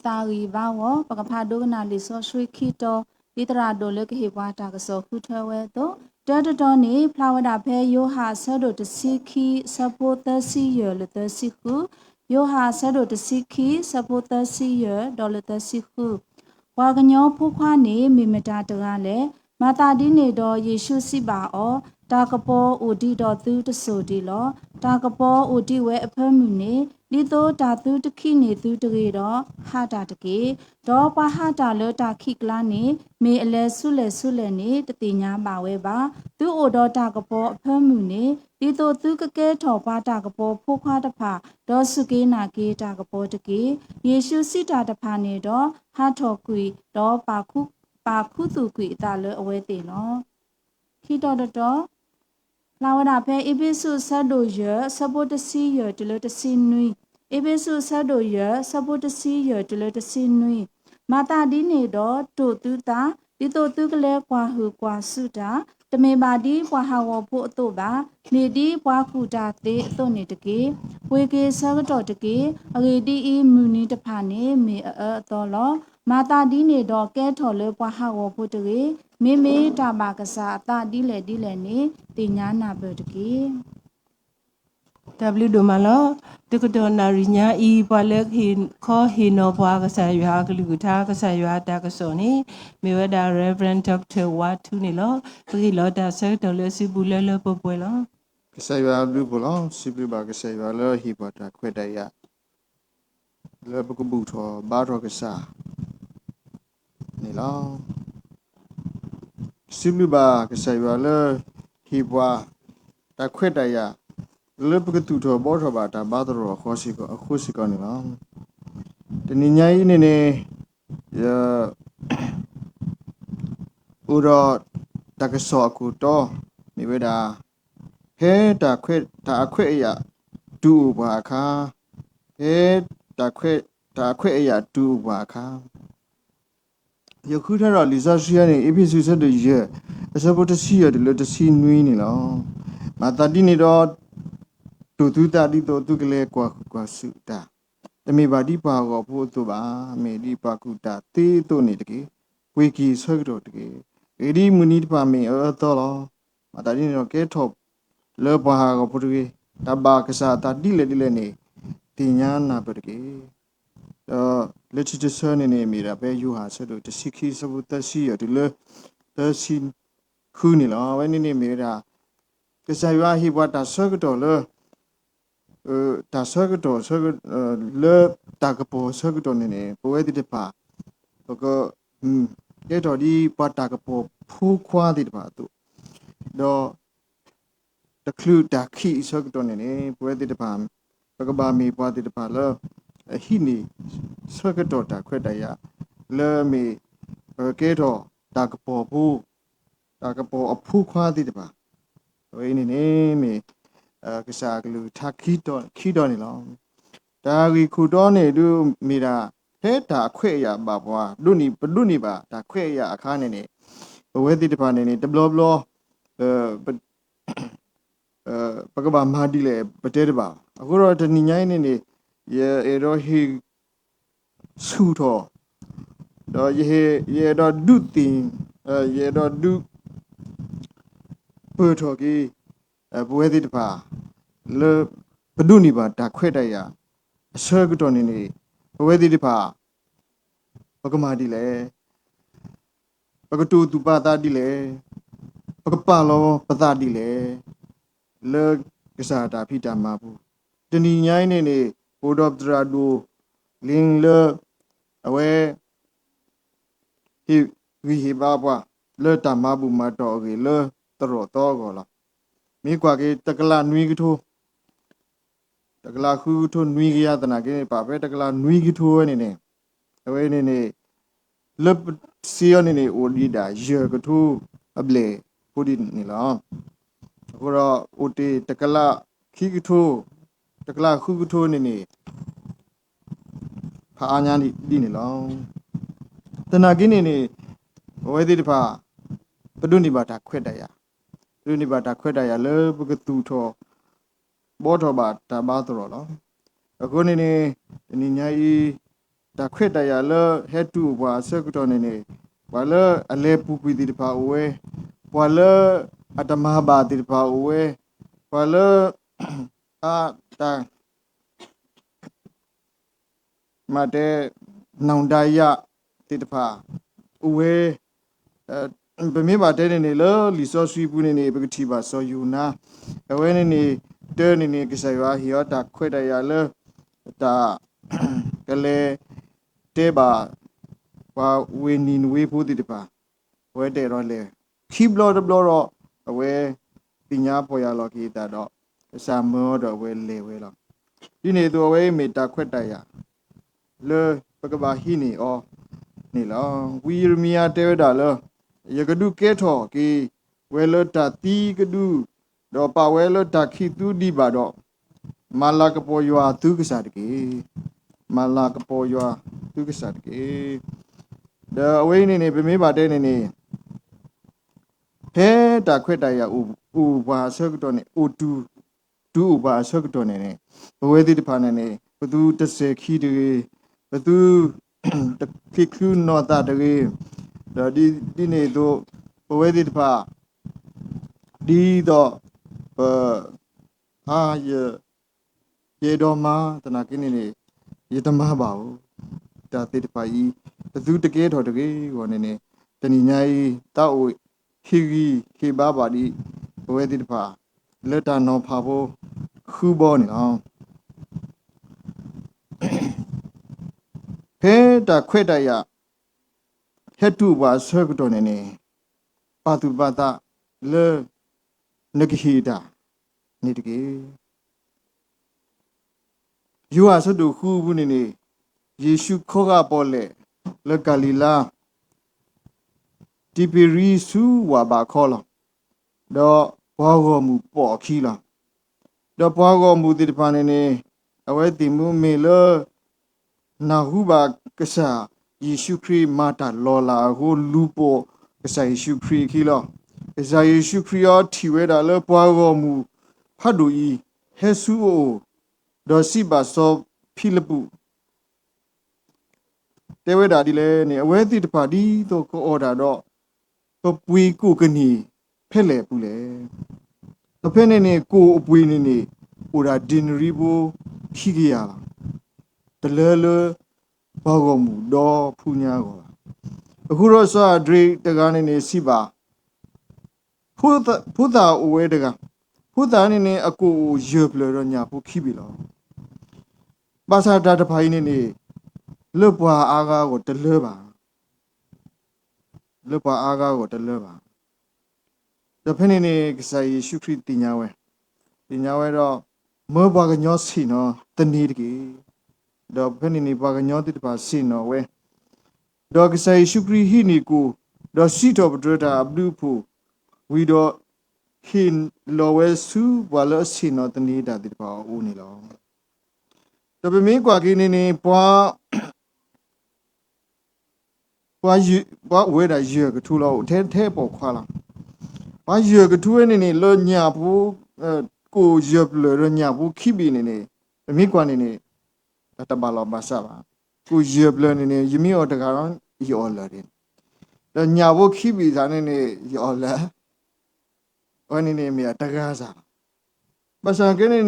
ตารีบ้าวปะกะพาดูนาลิซอช่วยคิดตอลิตราโดเลกเฮวาตากะซอคุเทเวโตเดตอนี่พลาวดาเพโยหาซะโดตสิคีซะโปตสิเยลตสิคุโยหาซะโดตสิคีซะโปตสิเยดอลตสิคุวากะญอผู้ควานี่มิมตาตระเลมาตาดิเนดอเยซูสิบาออตากะปอโอดีดอตุตโซดีลอตากะปอโอดีเวอเพมุนีลิโตตาตุตခိနေตุတရေတော့ဟာတာတကေဒေါ်ပါဟာတာလောတာခိကလာနေမေအလဲဆုလဲနေတတိညာပါဝဲပါသူ့အိုတော်တာကပေါ်အဖမ်းမှုနေလိโตသူကကဲထော်ပါတာကပေါ်ဖိုးခွားတဖာဒေါ်စုကေနာကေတာကပေါ်တကေယေရှုစိတာတဖာနေတော့ဟာထော်ကွီဒေါ်ပါခုသူကွီအတာလောအဝဲတေနော်ခိတော်တော်လာဝဒဖဲအပိစုဆတ်တို့ရစပုတစီရတလတစီနွီအပိစုဆတ်တို့ရစပုတစီရတလတစီနွီမာတာဒီနေတော့တို့သူတာဒီတို့သူကလေးကွာဟုကွာစုတာတမေပါဒီပွာဟာဝဖို့အတော့ပါနေဒီပွာခုတာသေးအတော့နေတကေဝေကေဆကတော့တကေအဂေဒီအီမူနီတဖာနေမေအတော်လောမာတာဒီနေတော့ကဲထော်လေပွာဟာဝဖို့တကေမေတာပါကစားအတာဒီလေနေတင်ညာနာဘတကေ W ဒိုမလောတကတော်နာရိညာဤပွာလက်ဟီခေါ်ဟီနောပွာကဆာရွာကလူထာကဆာရွာတာကစောနေမေဝဒါ Reverend Dr. Watu နေလောပကိလောတာဆဲတော်လစီဘူးလဲလပပွဲလော ကဆယွာလူဘလောစီပဘာကဆယွာလဟိဘတာခွေတရလဘကဘူထောဘာရောကဆာနေလောစီပဘာကဆယွာလဟိဘွာတခွေတရလဘကတူထောဘောထောဘာတာဘာတော်ခေါ်စီကိုအခုစီကောနေလောတနိညာဤနေရဥရောတကဆောကူတော့မိဝဒါဟဲတာခွေတာအခွေအရာဒူဘာခါဟဲတာခွေအရာဒူဘာခါယခုထတော့လီဇာရှိယနေအပိစုဆက်တရအစပုတစီရတလတစီနွီးနေလောမာတာဒီနေတော့တူတူတာဒီတော့သူကလေးကွာစုတာတမေပါဒီပါကောဖို့သူပါမေဒီပါကုတာတေးတို့နေတကေဝေကီဆွဲတော့တကေအေဒီမူနီတပါမေတော့လောမာတာဒီနေတော့ကဲထော့လောဘာကပုရိတဘာကစားတာဒီလေနေတင်ညာနာပတကေလက်ချစ်ဆန်နေမိတာပဲယူဟာဆလို့တစီခီစဘူးတစီရဒီလေတစီခုနေလောဝဲနေမိတာကစားရွာဟိဘတာဆောကတော့လေတာဆောကတော့လေတာကပေါ်ဆောကတော့နေပွဲတိတပါတော့ကဲတော့ဒီပတ်တာကပေါ်ဖူးခွားတိတပါသူတော့တခလူတာခီဆောကတော့နေပွဲတိတပါပကဘာမီပွားတိတပါလောဟိနီဆောကတော့တာခွဲ့တရလဲမီကဲတော့တာကပေါ်ဘူးတာကပေါ်အဖူးခွားတိတပါဝိနေနေမီကစားကလူတာခီတော့နေလောဒါကြီးခုတော့နေသူမိတာဟဲတာခွဲ့ရပါဘွားလူနီပါဒါခွဲ့ရအခါနေဘဝတိတပါနေတဘလဘလပကဘာမာဒီလေပတဲတပါအခုတော့တနိညာနေရေရောဟီဆူတော့တော့ရေတော့ဒုတင်ရေတော့ဒုပထော်ကြီးဘဝတိတပါလေဘဒုနီပါဒါခွဲ့တရအဆွဲကတော့နေဘဝတိတပါပကမာဒီလေပကတူတူပါတာဒီလေပကပါလောပတာဒီလေလေကစားတာဖိတာမှာဘူးတဏီညိုင်းနေဘိုဒပ်ဒရာဒိုလင်းလေအဝဲဟိဘာဘွာလေတာမဘူးမတော်ကြီးလေတရောတော့ကောလားမိကွာကေတကလာနွီကထိုးတကလာခုထိုးနွီကရတနာကေပါပဲတကလာနွီကထိုးနေအဝဲနေလပ်စီယနေအိုဒီဒါရေကထိုးအပလေပူဒီနေလားအခုတော့အိုတီတကလာခိကထိုးတကလာခုကထိုးနေဖာညာဒီနေလောတနာကိနေဝဲတိတဖာပဒုန်ဒီဘာတာခွဲ့တရပဒုန်ဒီဘာတာခွဲ့တရလေပကတူထောဘောထောဘာတာဘာတော်လောအခုနေညာဤ တာခွတ်တရလဟဲတူဘွာဆကတော်နေဘွာလအလေပူပီတိပါဝဲဘွာလအတမဘာတိပါဝဲဘွာလအာတာမတဲ့နောင်တရတိတဖာဥဝဲဗမေပါတဲ့နေလလီဆောဆွီပူနေပကတိပါဆောယူနာအဝဲနေတဲနေကစားရွာဟီယတာခွတ်တရလတာကလေတဲပါဝါဝေနီနဝေဖို့တိတပါဝဲတဲ့တော့လေခိဘလော့ဘလော့တော့အဝဲပညာပေါ်ရလော်ကီတာတော့စာမောတော့ဝဲလေဝဲတော့ဒီနေတော့ဝဲမေတာခွတ်တရလေပကဘာဟီနီအောနေလောဝီရမီယာတဲဒါလောယကဒုကဲထော်ကီဝဲလတာတီကဒုတော့ပါဝဲလတာခိတူဒီပါတော့မာလာကပေါ်ရွာသူကစားတကေမာလာကပေါ်ရွာသူကစားတကေဒါအဝိနေဗမေပါတဲ့နေဖဲတာခွတ်တရဥဘာဆောက်တော့နေအိုတူဥဘာဆောက်တော့နေဘဝဲတိတဖာနေဘသူ30ခီတွေဘသူတခိခုနောတာတွေဒါဒီနေတော့ဘဝဲတိတဖာဒီတော့အာရေတော်မှာတနာကိနေရေတမပါဘူးဒါတိတဖာဤဘသူတကယ်တော်တကယ်ကိုနေတဏိညာဤတောက်ခေဘာပါဒီဘဝဲတိတဖာလက်တာနော်ဖာဖို့ခူဘောနေအောင်ဖဲတာခွဲ့တရဟက်တူပါဆွဲကတော့နေပါတူပါတာလေနဂဟီတာနေတကေယူအဆဒုခူဘူးနေယေရှုခေါ်ကပေါ်လေလဂါလီလာတီပီရီဆူဝါဘာခေါ်လာတော့ဘောဂောမူပေါ်ခီလာတော့ဘောဂောမူတိတဖာနေအဝဲတိမှုမေလနာဟုဘာကဆာယေရှုခရစ်မာတာလောလာဟိုလူပေါ်ကဆာယေရှုခရစ်ခီလာကဆာယေရှုခရစ်ယောထီဝဲတာလေဘောဂောမူဖတ်တူဤဟေဆူအိုဒေါ်စီဘာဆောဖိလပုတဲဝဲတာဒီလေနေအဝဲတိတဖာဒီတော့ကိုအော်ဒါတော့တော့ပွေကိုကနီဖက်လေပူလေတော့ဖက်နေကိုအပွေနေဟိုဒါဒင်ရီဘိုခိကရလာတလဲလဲဘောကမူတော့ဖူညာကောအခုတော့စာဒရိတကနေစီပါဖူတာအဝဲတကဖူတာနေအကိုရေပလရညာဖူခိပြီလောပါစာတာတဖိုင်းနေလွတ်ပွားအားကားကိုတလဲပါလွတ်ပွားအားကားကိုတလဲပါတဖက်နေကစားယေရှုခရစ်တင်ညာဝဲတော့မောဘာကညောစီနော်တနီတကေတော့ဖက်နေဘာကညောတိတပါစီနော်ဝဲတော့ကစားယေရှုခရစ်ဟိနီကိုတော့စီတော့ပဒရတာအဘလူဖူဝီတော့ဟင်လောဝဲဆူဝါလစီနော်တနီတာတိတပါဦးနေလောတော့မင်းကွာကိနေပွားဝဲတာရေကထူလို့ထဲပေါ်ခွာလာဘာရေကထူနေလောညာဘူးကိုရပလညာဘူးခိဘီနေမိကွာနေတဘလောမဆာပါကိုရပလနေယမီအော်တကောင်ယောလာတယ်ညာဘူးခိဘီသားနေယောလာဝနေမီတကားစားပစံကနေ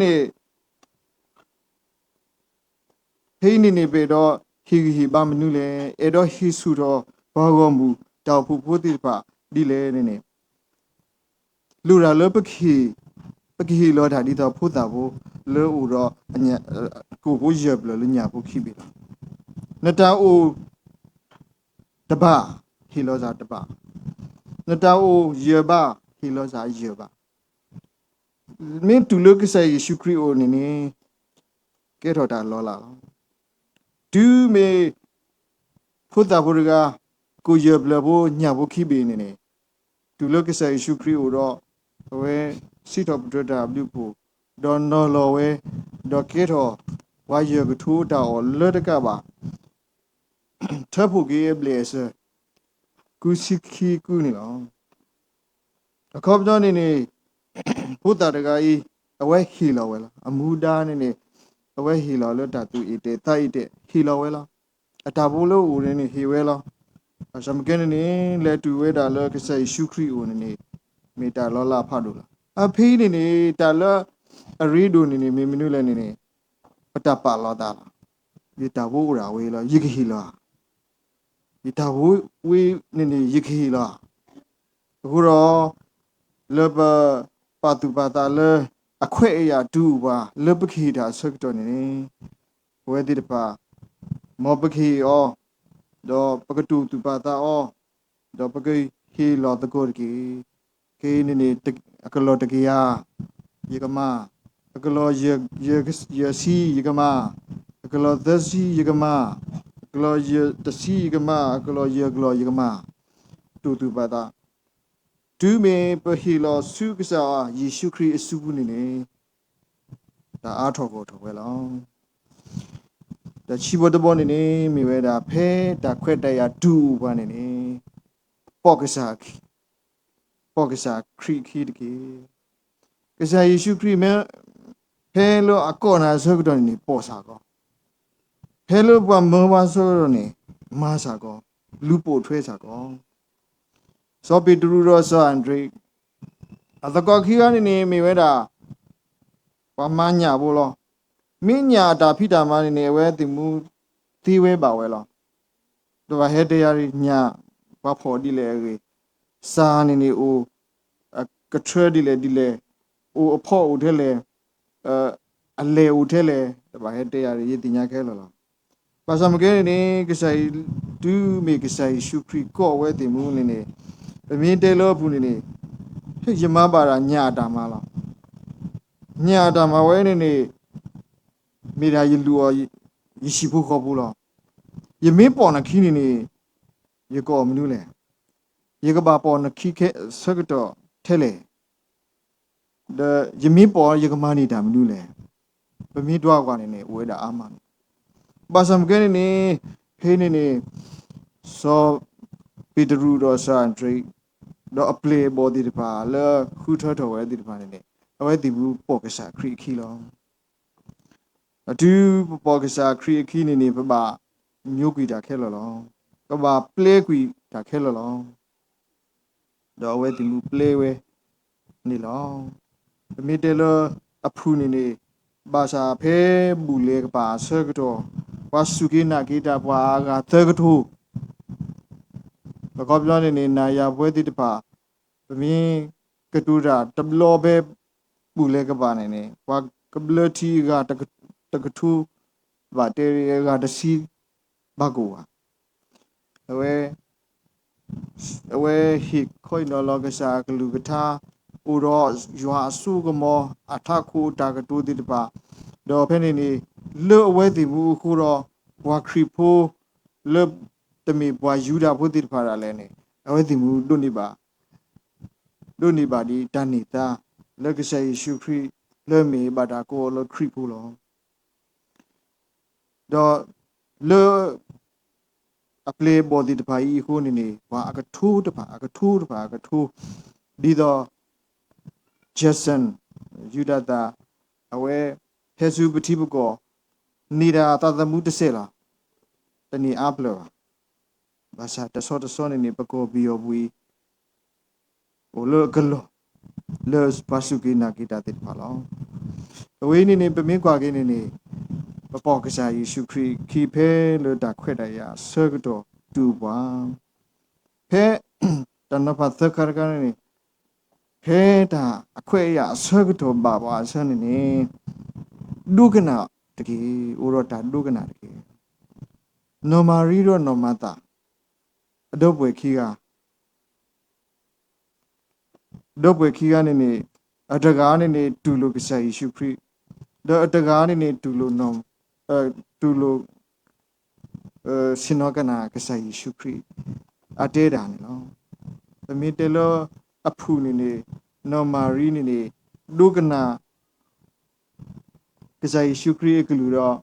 ဟိနေပေတော့ဟီဘာမနုလေအဲ့တော့ဟီဆူတော့ဘောဂောမူတောက်ဖူဖို့တိပါဒီလေနေလူရာလပခိလောဓာဒီတော့ဖုတာဘူးလောဦးတော့အညာကိုကိုရပလညာဖို့ခိပြီလားနတာအိုတပါဟီလောစာတပါနတာအိုရပါဟီလောစာရပါမင်းတူလုကဆာယေရှုခရစ်အိုနေကဲထော်တာလောလာဒူးမေဖုတာဘူရကကိုရပလဘူးညာဖို့ခိပြီနေတူလုကဆာယေရှုခရစ်အိုတော့ဝဲစီတော့ပဒတာဘလူဖို့ဒေါ်နော်လောဝဲဒေါ်ကေထောဝါရကထူတာအော်လတ်ကပါထပ်ဖို့ကေဘလေဆာကုစီခီကူနေလောအခုတော့နေဖုတာတကကြီးအဝဲခီလောဝဲလားအမူဒါနေအဝဲဟီလောလတ်တာသူဤတဲ့တိုက်တဲ့ဟီလောဝဲလား အတာဘူးလို့ဦးရင်းနေဟေဝဲလောအစမကင်းနေလက်တူဝဲတာလောကစားယေရှုခရစ်ဦးနေမေတာလောလာဖတ်လို့လားအဖေးနေနေတာလောအရီဒိုနေမေမနုလည်းနေပတပါလောတာဒီတာဘူးရာဝဲလောယိခဟီလောဒီတာဘူးဝေးနေယိခဟီလောအခုတော့လောပါတူပါတာလေအခွဲ့အရာဒူပါလပခိတာဆက်တော်နေဝဲဒီတပါမောပခိအောတော့ပကတူတူပါတာအောတော့ပကိဟီလောတကိုကီခေနေအကလောတကီယာယေကမအကလောယေစီယေကမအကလောသစီယေကမအကလောယေတစီယေကမအကလောယေကမတူတူပါတာဒူမေပဟီလောစုကစားယေရှုခရစ်အစုဘူးနေဒါအားထော်ကိုထော်ဝဲလောဒါချီဘတ်ဘောနေမိဝဲဒါဖဲဒါခွဲ့တရဒူဘာနေပေါကစားခရီခီတကေကစားယေရှုခရစ်မဲဖဲလို့အကောနာဆောကတော့နေပေါ်စားကောဖဲလို့ဘာမောဘာဆောတော့နေမာစားကောလူပို့ထွဲစားကောစောပီဒရူရောဆာအန်ဒရီအတကောခီကနေမိဝဲဒါပမာညာဘောလောမင်းညာတာဖိတာမနေဝဲတိမူသီဝဲပါဝဲလောတော့ဟဲတရားညာဘာဖို့ဒီလေစာနေအိုကထရဒီလေအိုအဖို့ဦးထဲလေအလေဦးထဲလေတော့ဟဲတရားရည်တင်ညာခဲလောပါစမကဲနေကဆိုင်ဒူးမေကဆိုင်ရှုခရီကောဝဲတိမူနေအမင်းတဲလို့ဘူးနေရမပါရာညာတာမလားညာတာမဝဲနေမိရာယလူရရှိဖို့ခေါ်ဘူးလားယမင်းပေါ်နခီနေရကောမနူးလေရကဘာပေါ်နခီခဲဆကတော့ထဲလေဒါယမင်းပေါ်ရကမနေတာမနူးလေဗမင်းတော့ကနေဝဲတာအာမန်ဘာစံကဲနေဖေးနေစောပီတရူတော့ဆန်ထရီတော့အပလေဘော်ဒီတပါလာခူထတော်ဝဲဒီတပါနေအဝဲဒီဘူးပေါ်ကစားခရီခီလောအတူပေါ်ကစားခရီခီနေပပမျိုးကွီတာခဲလောကဘာပလေကွီတာခဲလောတော့ဝဲဒီမူပလေဝဲနေလောမီတဲလအဖူနေဘာသာဖဲဘူးလေကပါဆကတော့ဝါစုကိနာကိတာပွားကသကထုကောပြောနေနာယာပွဲတိတပါဗမင်းကတူရာတဘလောပဲဘူးလေကပါနေဝါကဘလတီကတကထုဗာတေရီကတစီဘကူဝအဝဲဟိခွိနော်လောကစားကလူကထာဥရောယွာစုကမောအထခုတာကတူတိတပါတော့ဖဲနေလောအဝဲတိဘူးခုတော့ဝါခရီဖိုလောတမီဘွာယူတာဖို့တိတပါရလဲနေအဝဲတိဘူးတို့နေပါဒီတန်နေတာလောကစားယေရှုခရစ်လောမေဘာတာကိုလောခရစ်ဖို့လောတော့လောအပလေဘော်ဒီတပါဤခုနေဘာအကထိုးတပါဒီတော့ဂျက်ဆန်ယူဒတာအဝဲဟေဆူပတိဘကောနေတာတသမူတဆေလားတနီအပလောဘာသာတဆောနေပကောဘီယောဘူးโอโลกโลเลสปาสุกินากิตาติพาလောအဝေးနေပမင်းကွာကင်းနေပပေါ်ကစားယေရှုခရစ်ခီဖဲလို့တာခွဲ့တရဆကတော့တူပါဖဲတနဖတ်သခရကနေဖဲတာအခွဲ့ရဆကတော့ပါဆန်းနေဒုကနာတကယ်ဥရတာဒုကနာတကယ်နော်မာရီရောနော်မတာအတော့ပွေခီကတော့ပွေခီကနေအတကားနေတူလို့ကစားယေရှုခရစ်တော့အတကားနေတူလို့နော်တူလို့ရှင်နောကနာကစားယေရှုခရစ်အတဲတာနော်သမီးတယ်လို့အဖူနေနော်မာရီနေဒုကနာကစားယေရှုခရစ်ကလူတော့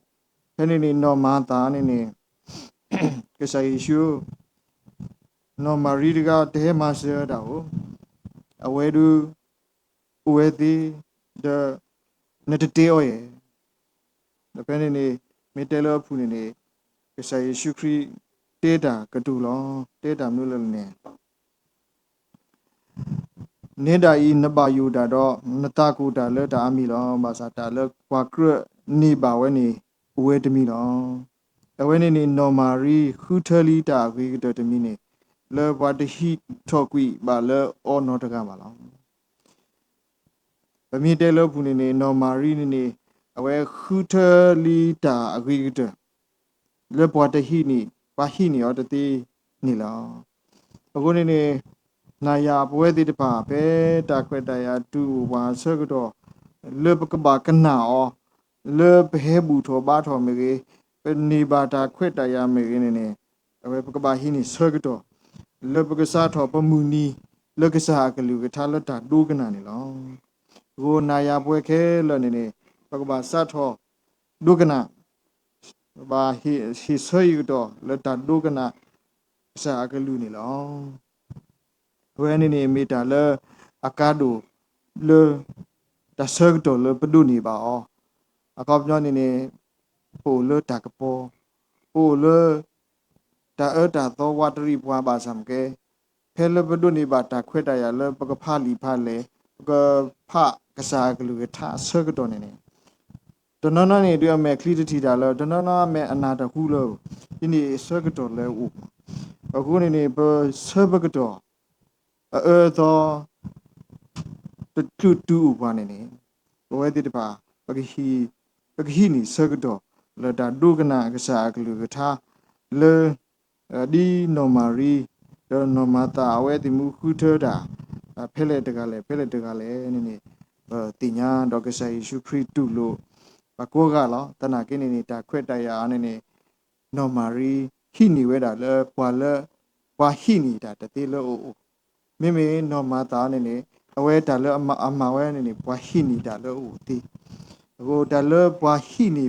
ခဏနေနော်မာတာနေကစားယေရှုနော်မာရီကတဲမဆရာတော့အဝဲဒူဝဲဒီဒနတတေအော်ရဲ့ဒါပဲနေမီတဲလောဖူနေ ကစားယေရှုခရစ်တေတာကတူလောတေတာမျိုးလည်းနေနေတာဤနပါယူတာတော့နတကူတာလဲတာအမီလောဘာသာတာလဲကွာကရနေပါဝဲနေဝဲတမီလောအဝဲနေနေနော်မာရီခူထလီတာဝေကတတမီနေလဲဘာတဟီထော့ကွီဘာလဲအော်နော်တကပါလောဗမီတဲလောဖူနေနေနော်မာရီနေနေအဝဲခူထလီတာအဝေကတလဲဘာတဟီနေဘာဟီနေအော်တတိနေလောအခုနေနေနာယာပွဲတိတပါပဲတာခွက်တရာတူဝါဆကတော့လေပကဘာကနာအောလေဘဲဘူးထောဘာထောမေကြီးနေပါတာခွက်တရာမေကြီးနေနေအဝဲပကဘာဟိနေဆကတော့လေပကစားထောပမူနီလေကစားကလူကထားလတာဒူကနာနေလောကိုနာယာပွဲခဲလနေနေပကဘာစားထောဒူကနာဘာဟိဆွေရတော့လတာဒူကနာစားကလူနေလောဝဲနေနေမီတာလအကာဒိုလတဆတ်တော်လပဒုနေပါအောအကောက်ညနေနေပိုလတကပေါ်ပိုလတာအတာသောဝတ္တရိပွားပါစံကဲဖဲလပဒုနေပါတာခွဲ့တရလပကဖလီဖလေပကဖကစားကလူကထဆတ်တော်နေနေတနနနေတွေ့မဲ့ခလီတတီတာလတနနမဲ့အနာတခုလို့ဒီနေဆတ်တော်လဲဥအခုနေနေပဆဘကတော်သောတူတူဘာနေနေဝဲတိတပါပကဟီနီဆကတော့လတာဒုကနာကစားကလူကထားလေဒီနော်မာရီနော်မာတာဝဲတိမူခုထတာဖဲလက်တကလည်းနေနေတင်ညာတော့ကစားယေရှုခရစ်တုလို့ဘကိုကလောတနာကိနေနေတာခွက်တရအနေနဲ့နော်မာရီဟိနီဝဲတာလေပွာလေပွာဟိနေတာတတိလို့မိမိနော်မာတာနေနေအဝဲတာလအမဝဲနေနေပွာဟိနေတာလို့ဦးတီကိုတာလပွာဟိနေ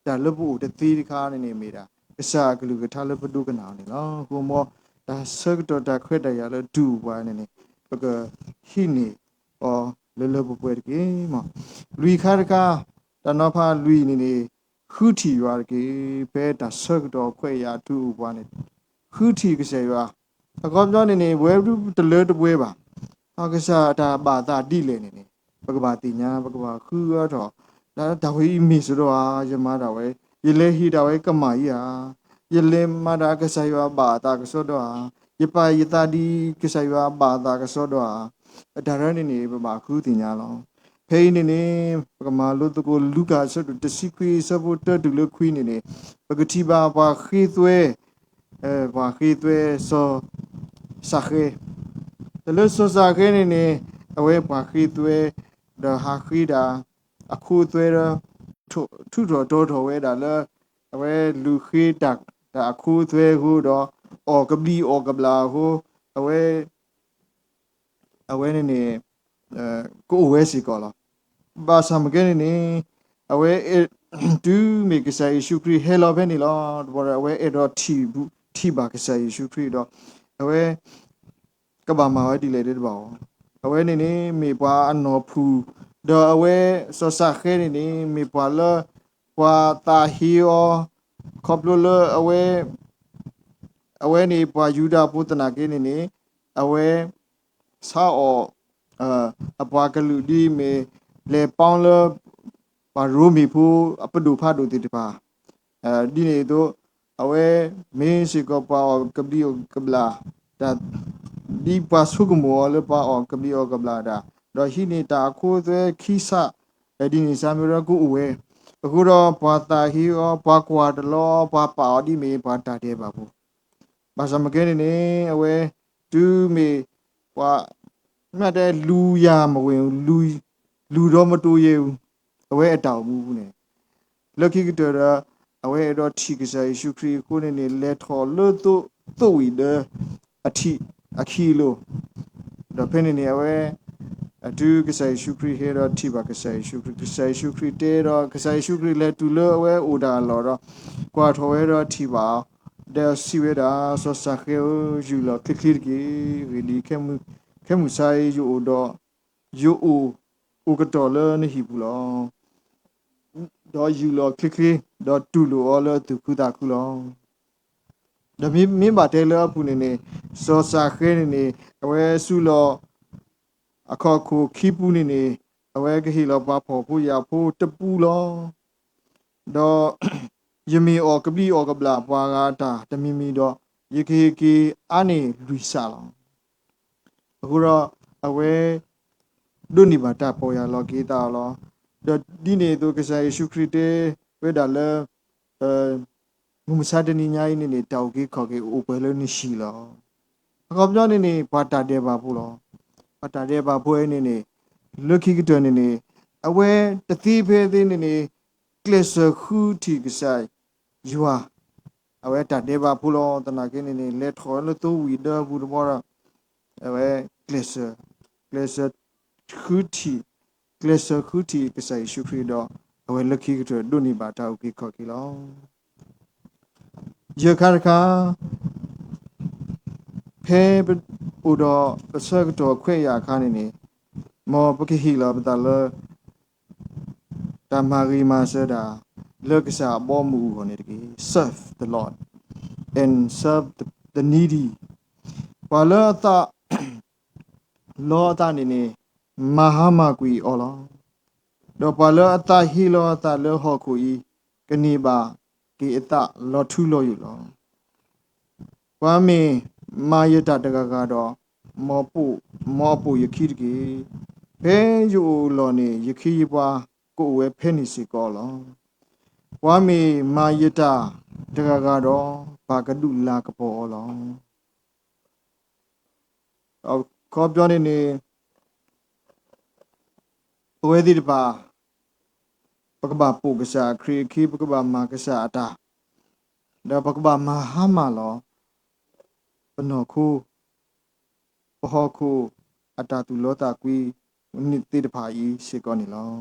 တာလဘူးတတိခါနေနေမိတာအစာကလူကထားလပဒုကနာနေနော်ကိုမောဒါဆက်တော်တာခွဲ့တရလဒူပွာနေနေပကဟိနေအော်လလပပွဲကေမလူခါရကတနောဖာလူနေနေခုတီရွာကေဘဲတာဆက်တော်ခွဲ့ရဒူပွာနေခုတီကစေရွာအကောပြောနေနေဝဲတလေတပွဲပါအကစားတာဘာသာတိလေနေနေပကဘာတိညာပကဘာခူရတော့ဒါဝေးမီဆိုတော့ယမတာဝဲယလေဟီတာဝဲကမာကြီးဟာယလေမတာကစားရဘာသာကစောတော့ယပယတာဒီကစားရဘာသာကစောတော့ဒါရနေနေပမာခူတိညာလောဖေးနေနေပကမာလို့တကိုလူကာဆိုတစီခွေစဖို့တတူလခွေးနေနေပကတိဘာဘာခေသွဲဘာခေသွဲစောစာခေတလစောစာခေနေနေအဝဲဘာခေသွဲဒဟာခိတာအခုသွဲရထုတော်ဝဲတာလဲအဝဲလူခေတက်ဒါအခုသွဲဟုတော့အော်ကပလီအော်ကပလာဟုအဝဲနေနေကိုဝဲစီကောလားဘာစမကနေနေအဝဲတူမီကစားယေရှုခရစ်ဟဲလောပဲနေလားဘောအဝဲအဲ့တော့ထီပါကစားယေရှုခရစ်တော့အဝဲကဘာမာဝဲဒီလေတဲ့ဘောအဝဲနေနေမေပွားအနော်ဖူတော့အဝဲစောစာခဲနေနေမေပွားလာပွာတာဟီယောခေါပလိုလအဝဲနေပွာယူဒာပုတနာကေနေနေအဝဲစာအောအပွားကလူဒီမေလေပေါင်းလပါရိုမီဖူအပဒူဖာဒူတိတပါဒီနေတော့အဝဲမင်းစီကပါကပလီကပလာဒါဒီပါဆုကမောလပါအောကပလီကပလာဒါတော့ဟိနေတာခိုးသွဲခိဆဒီနေစာမျိုးကိုဝဲအခုတော့ဘာတာဟီအောဘာကွာတလောဘာပါဒီမေဘာတာတဲ့ပါဘူးဘာစမကဲနေအဝဲတူမေဘာမှတ်တဲ့လူရမဝင်လူတော့မတူရဘူးအဝဲအတောင်ဘူးနဲ့လက်ခိကတရအဝဲတော့ထီကစားယေရှုခရစ်ကိုနေလက်ထော်လို့သူ့ဝီတဲ့အထီအခီလိုတော့ဖင်းနေအဝဲအတူကစားယေရှုခရစ်ဟဲတော့ထီပါကစားယေရှုခရစ်တဲတော့ကစားယေရှုခရစ်လက်တူလို့အဝဲအိုဒါလော်တော့ကွာထော်ဝဲတော့ထီပါတဲ့စီဝဲတာဆောစာခဲယူလော်ခလီကြီးဝီဒီခဲမှုဆိုင်ယူတော့ယူအိုကတော်လနေဟီဘူးလောတော့ယူလော်ခလီတော့တူလော်လတူကူတာကူလော ဒါမင်းပါတဲလပူနေနေစောစာခဲနေနေအဝဲစုလောအခုခုခီပူနေနေအဝဲကဟီလောပါဖို့ဖို့ရဖို့တပူလောတော့ယမီအော်ကပလီအော်ကပလာပွားကားတာတမီမီတော့ယခေကေအနေလူစားလောအခုတော့အဝဲဒုန်ဒီဘာတာပေါ်ရလောကေတာလောတော့ဒီနေတော့ကစားယေရှုခရစ်တေဝေဒါလဲငုံစားတနီညာနေနေတောက်ကေခေါ်ကေအိုပွဲလို့နေရှိလောအကောပြောနေနေဘာတာတဲ့ပါဘူးလောဘာတာတဲ့ပါပွဲနေနေလွခိကတော်နေနေအဝဲတတိဖဲသေးနေနေကလစခုတီကစားယွာအဝဲတာတဲ့ပါဘူးလောတနာကင်းနေနေလက်ထော်လို့တူဝီဒဘူးဘောရအဝဲကလစခုတီကစားရှုခရီတော့အဝဲလွခိကတော်ဒုန်ဒီဘာတာကေခေါ်ကေလောယခါခါဖဲပူတော့ပစကတော့ခွေရခါနေနေမောပကိဟီလာပတလတမဂီမာဆဒါလက်ကစားဘောမူကိုနေတကေ serve the lord and serve the needy ဘာလတာလောတာနေနေမဟာမကွီအော်လောတော့ဘာလအတာဟီလောတာလောဟော်ကူဤကနေပါကေအတလောထူလောယူလောဝါမီမာယတတကကတော့မောပူယခိတကေဘဲယူလောနေယခိပွားကိုဝဲဖဲနေစီကောလောဝါမီမာယတတကကတော့ဘာကဒုလာကပေါ်လောခေါ်ပြောနေနေဝဲဒီတပါပကဘာပူကစားခရီခိပကဘာမာကစားအတာဒါပကဘာမာဟာမာလောပနောခုပဟခုအတာတူလောတာကွီနိတိတဖာဤစေကောနေလော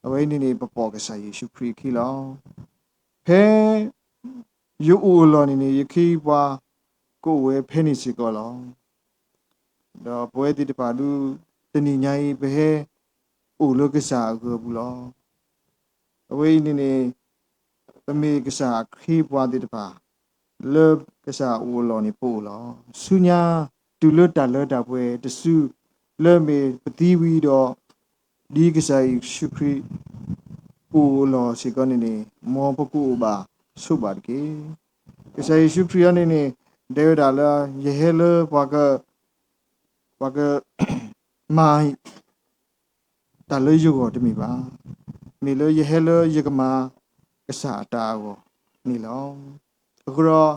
အဝိနေနေပပောကစားယေရှုခရစ်ခိလောဖဲယူအိုလောနေနေယခိပွားကိုဝဲဖဲနေစေကောလောတော့ပွဲတိတဖာလူတဏိညာဤဘဲအိုလောကစားကိုဘူးလောအဝိနေနေပမေကစားခရီပွားတိတဖာလေကစားအိုလောနေပို့လောဆုညာတူလွတ်တာပွဲတဆုလေမေပတိဝီတော့ဒီကစားရှုခရီအိုလောစေကနေနေမောပကူပါဆုပါတကေကစားရှုခရီအနေနဲ့ဒေဝဒါလာယေဟလဘာကမိုင်တလေယူကိုတမီပါနေလေယေဟလယေကမာကစားတာကိုနေလောအခုတော့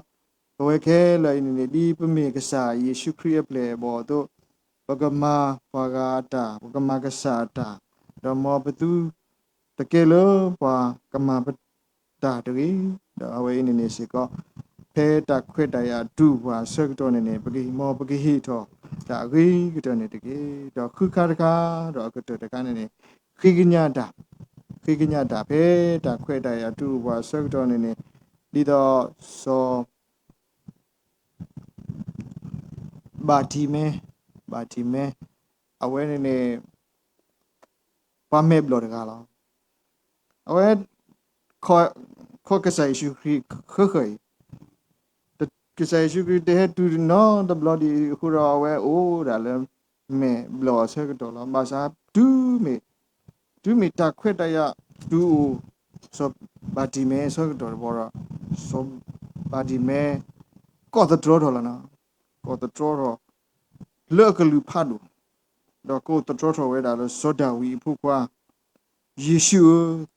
ဘဝခဲလိုက်နေဒီပမေကစားယေရှုခရစ်ပလေဘောတို့ဘဂမာဘာဂာတာဘဂမာကစားတာတော့မောပတူတကယ်လို့ဘာကမာပတာတကြီးတော့အဝေးနေနေစီကောဖဲတခွတ်တရဒုဘာစက်တော်နေနေပကိမောပကိဟိထောဒါဂိကတော့နေတကြီးတော့ခုခါတကာတော့ကတော့တကာနေနေခိကညတာဖဲတခွတ်တရဒုဘာစက်တော်နေနေဒီတော့စောဘာတီမဲအဝဲနေနေပါမဲဘလော်တကားလားအဝဲခေါ်ကစားရှုခရီခွတကစားရှုခရီတဲ့တူနော်ဒဘလော်ဒီခူရအဝဲအိုးဒါလည်းမဲဘလော်ဆက်ကတော့လားဘာသာဒူမီတခွတ်တရဒူဆိုဘာတီမဲဆက်ကတော့ဘောရဆိုဘာတီမဲကော့တတော်တော်လားနော်ကော့တတော်တော့လောက်ကလူဖတ်လို့တော့ကိုတတော်တော်ဝဲတာလို့စောဒဝီဖုကွာယေရှု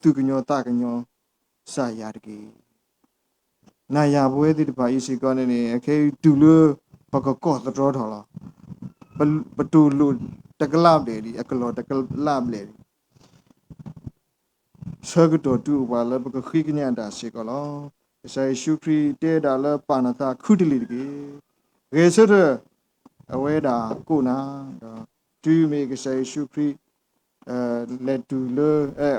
သူကညောတာကညောစာရတကေနာယာပွဲတိတပါယေစီကောနေနေအခဲတူလို့ဘကကောတတော်တော်လားပတူလို့တကလပ်လေဒီအကလောတကလပ်လေဆောကတော်တူပါလဘကခိကညတာစေကောလောဆိုင်ရှုခရီတဲတာလပါနတာခုတလီတကေရေဆရအဝဲတာကိုနာတူမေကဆိုင်ရှုခရီလက်တူလ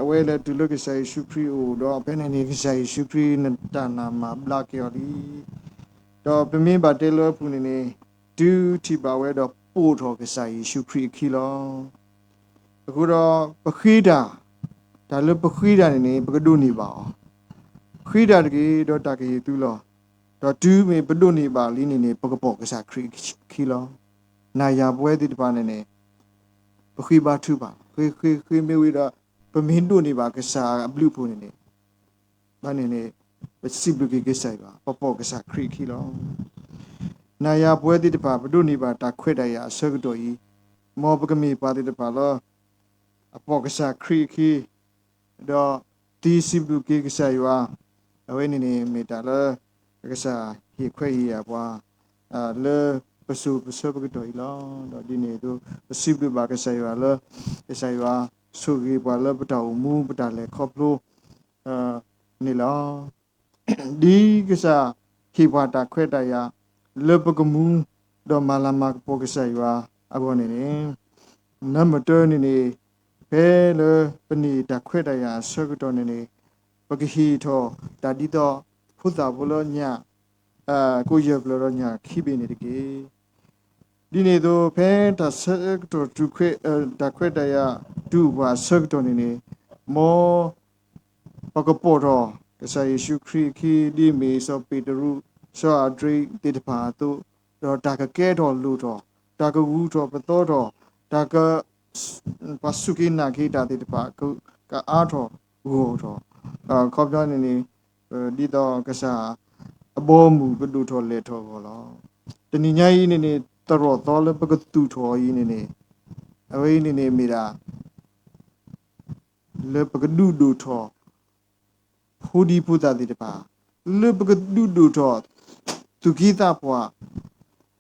အဝဲလက်တူလကဆိုင်ရှုခရီအိုတော့ဘယ်နေကဆိုင်ရှုခရီနတနာမှာဘလကယော်ဒီတော့ပမင်းပါတဲလောဖူနေနေဒူတီပါဝဲတော့ပို့တော်ကဆိုင်ရှုခရီခီလောအခုတော့ပခိတာဒါလည်းပခိတာနေပကဒုနေပါအောင်ခိတာတကေတော့တကေသူလော တော့ဒူးမေဘဒုနေပါလီနေပကပေါကစားခရီခီလောနာယာပွဲတိတပါနေပခိပါထုပါခွေမေဝီတော့ပမင်းတို့နေပါကစားအဘလူဖို့နေဘာနေပစီဘလူကေဆိုင်ပါပပေါကစားခရီခီလောနာယာပွဲတိတပါဘဒုနေပါတာခွဲ့တရအစကတော်ကြီးမောပကမီပါတိတပါလောအပေါကစားခရီခီတော့တီစီဘလူကေဆိုင်ပါအဝဲနေမေတာလောကစားဟိခွဲ့ရပွားလေပစုပကတော်လောတော့ဒီနေတို့ပစီဘလူပါကစားရလောကစားရဆုကြီးပွားလောပတော်မူပတလည်းခေါပလို့နေလောဒီကစားခိပွားတာခွဲ့တရလေပကမူတော့မလာမပေါကစားရအဘောနေနမတော်နေဘဲလေပဏိတာခွဲ့တရဆကတော်နေပကဟီထောတာဒီတော့ဖုသာဘလောညာကိုရဘလောညာခိပိနေတကေဒီနေတော့ဖဲတာဆကတော်သူခွဲတာခွဲ့တရဒုဘာဆကတော်နေမောပကပေါ်တော့ကစားယေရှုခရစ်ခီဒီမေဆောပေတရုဆောအဒရိတေတပါတို့တော့တာကကဲတော်လူတော်တာကဝူတော်ပတော်တော်တာကပစုကိနာခိတာတေတပါကအားတော်ဝူတော်ခေါပြနေဒီတော့ကစားအဘောမူဘဒုတော်လေတော်ဘောလောတဏိညာကြီးနေတော်တော်လည်းပကတူတော်ကြီးနေအဝိနေမိတာလေပကဒုဒုတော်ဟူဒီပုဒတိတပါလေပကဒုဒုတော်သူကိတာပွား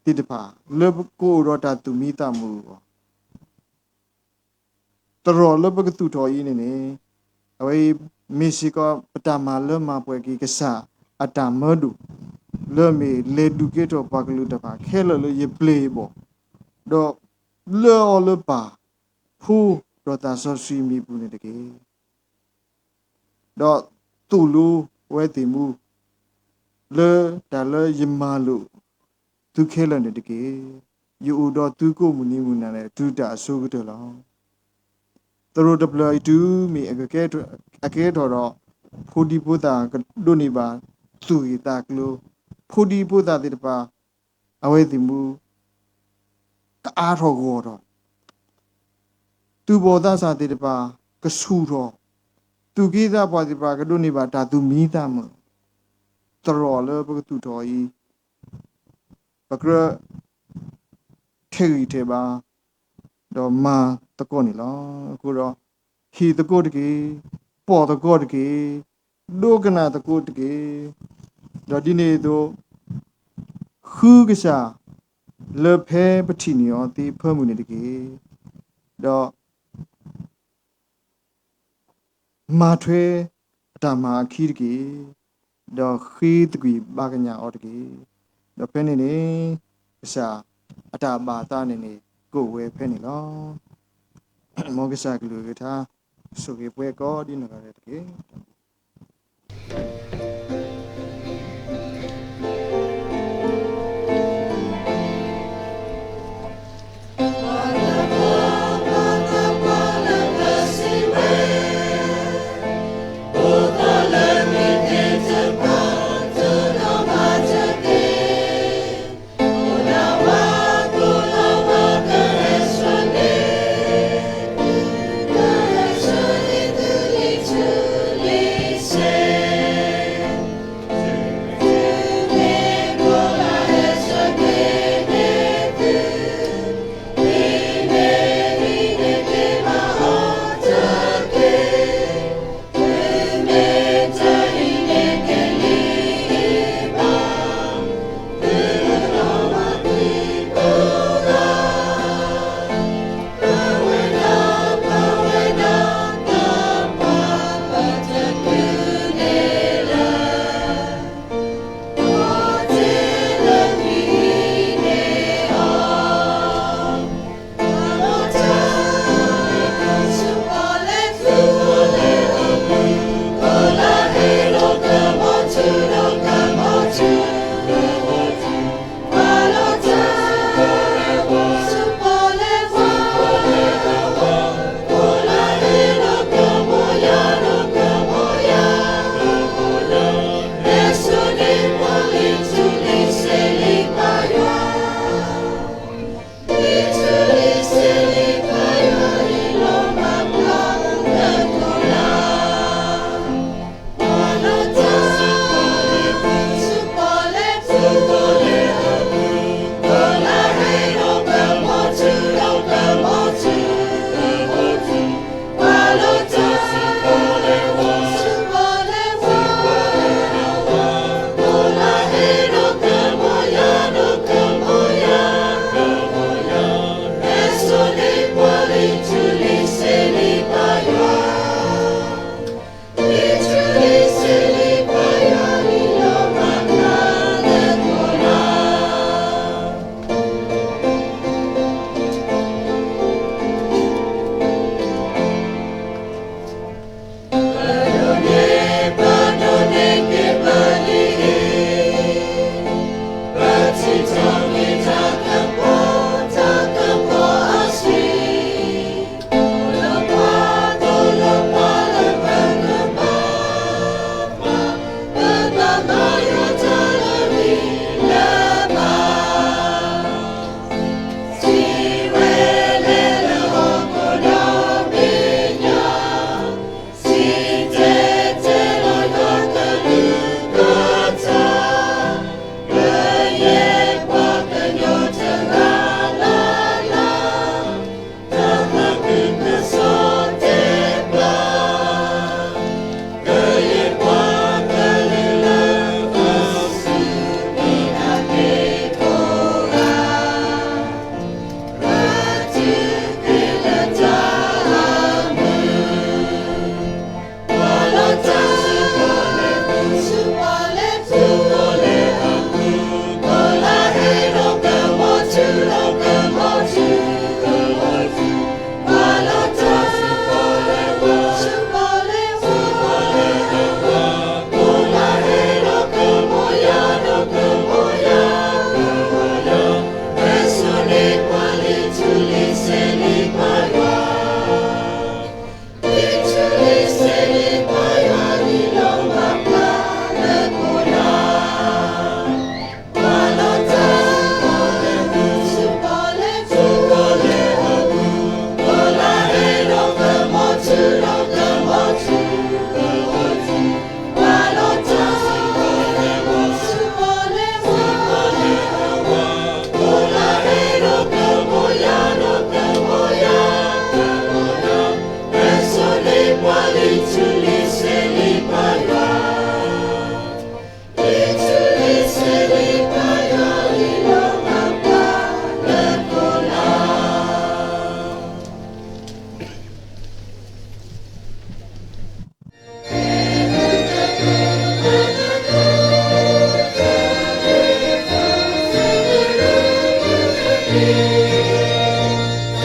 တိတပါလေပကိုရောတာသူမိတာမူတော်လေပကတူတော်ကြီးနေအဝိမေရှိကပတမလမပွဲကြီးကစားအတမဒုလေမီလေဒုကေတော်ပါကလူတပါခဲလလရေပလေဘောတော့လေအလပါဖူတော့တာဆောစီမီပူနေတကေတော့တူလူဝဲတိမူလေတလေယမလူသူခဲလနေတကေယူတော့သူကိုမူနီမူနာလေဒုတာအစိုးကတော့လောသူတို့တပလိုက်တူမီအကဲတော်ဖူဒီပုတာဒုန်နီပါသူရီတာကလူဖူဒီပုတာတိတပါအဝဲတိမူတအားတော်ကိုတော့သူဘောသားစာတိတပါကဆူတော်သူကိသာပွားတိပါကဒုန်နီပါဒါသူမိသားမတော်လေပကတူတော်ဤပကရထေရီတေပါတော့မာတကောနေလောအခုတော့ဟီတကောတကေပေါ်တကောတကေဒုကနာတကောတကေတော့ဒီနေ့တော့ခူးကစားလေဖဲပတိနီယောတိဖမှုနေတကေတော့မာထွေအတမာခီတကေတော့ခီတကွေဘာကညာအော်တကေတော့ဖဲနေနေကစားအတမာတာနေကိုဝဲဖဲနေလောမောကစားကလူကထားဆိုကေပွဲကောဒီနကရတကေ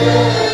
။